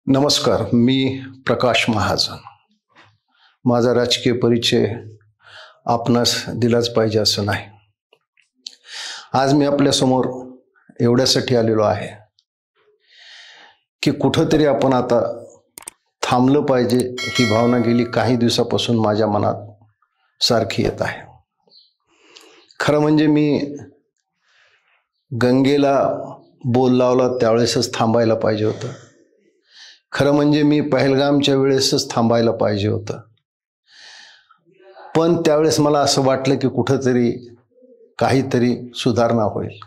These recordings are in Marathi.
नमस्कार, मी प्रकाश महाजन। माझा राजकीय परिचय आपणास दिलाच पाहिजे असं नाही। आज मी आपल्यासमोर एवढ्यासाठी आलेलो आहे की कुठंतरी आपण आता थांबलं पाहिजे, ही भावना गेली काही दिवसापासून माझ्या मनात सारखी येत आहे। खरं म्हणजे मी गंगेला बोल लावला त्यावेळेसच थांबायला पाहिजे होतं। खरं म्हणजे मी पहलगामच्या वेळेसच थांबायला पाहिजे होतं, पण त्यावेळेस मला असं वाटलं की कुठंतरी काहीतरी सुधारणा होईल।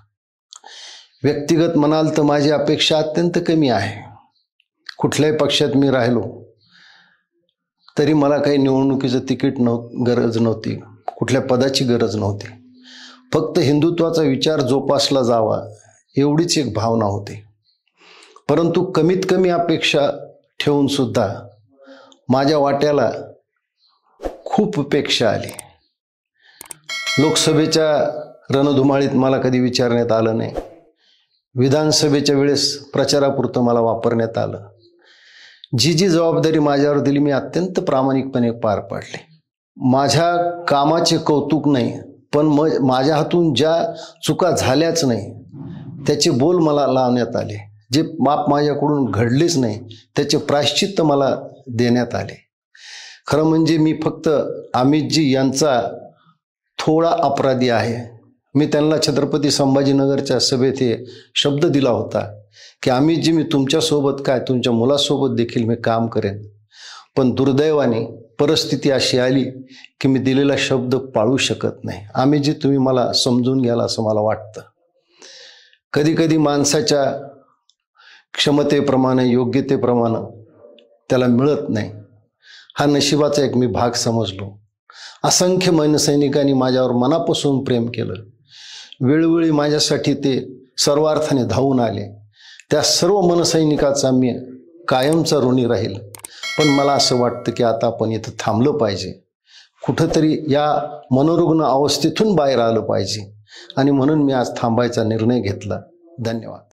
व्यक्तिगत म्हणाल तर माझी अपेक्षा अत्यंत कमी आहे। कुठल्याही पक्षात मी राहिलो तरी मला काही निवडणुकीचं तिकीट गरज नव्हती, कुठल्या पदाची गरज नव्हती। फक्त हिंदुत्वाचा विचार जोपासला जावा एवढीच एक भावना होती। परंतु कमीत कमी अपेक्षा ठेवून सुद्धा माझ्या वाट्याला खूप अपेक्षा आली। लोकसभेच्या रणधुमाळीत मला कधी विचारण्यात आलं नाही, विधानसभेच्या वेळेस प्रचारापुरतं मला वापरण्यात आलं। जी जबाबदारी माझ्यावर दिली मी अत्यंत प्रामाणिकपणे पार पाडली। माझ्या कामाचे कौतुक नाही, पण माझ्या हातून ज्या चुका झाल्याच नाही त्याचे बोल मला लावण्यात आले। जे माप माझ्याकडून घडलेच नाही त्याचे प्रायश्चित्त मला देण्यात आले। खरं म्हणजे मी फक्त अमितजी यांचा थोडा अपराधी आहे। मी त्यांना छत्रपती संभाजीनगरच्या सभेत हे शब्द दिला होता की अमितजी, मी तुमच्यासोबत काय तुमच्या मुलासोबत देखील मी काम करेन। पण दुर्दैवाने परिस्थिती अशी आली की मी दिलेला शब्द पाळू शकत नाही। अमितजी, तुम्ही मला समजून घ्याल असं मला वाटतं। कधी कधी माणसाच्या क्षमतेप्रमाणे, योग्यतेप्रमाणे त्याला मिळत नाही। हा नशिबाचा एक मी भाग समजलो। असंख्य मनसैनिकांनी माझ्यावर मनापासून प्रेम केलं। वेळोवेळी माझ्यासाठी ते सर्वार्थाने धावून आले। त्या सर्व मनसैनिकाचा मी कायमचा ऋणी राहील। पण मला असं वाटतं की आता आपण इथं थांबलं पाहिजे, कुठंतरी या मनोरुग्ण अवस्थेतून बाहेर आलं पाहिजे, आणि म्हणून मी आज थांबायचा निर्णय घेतला। धन्यवाद।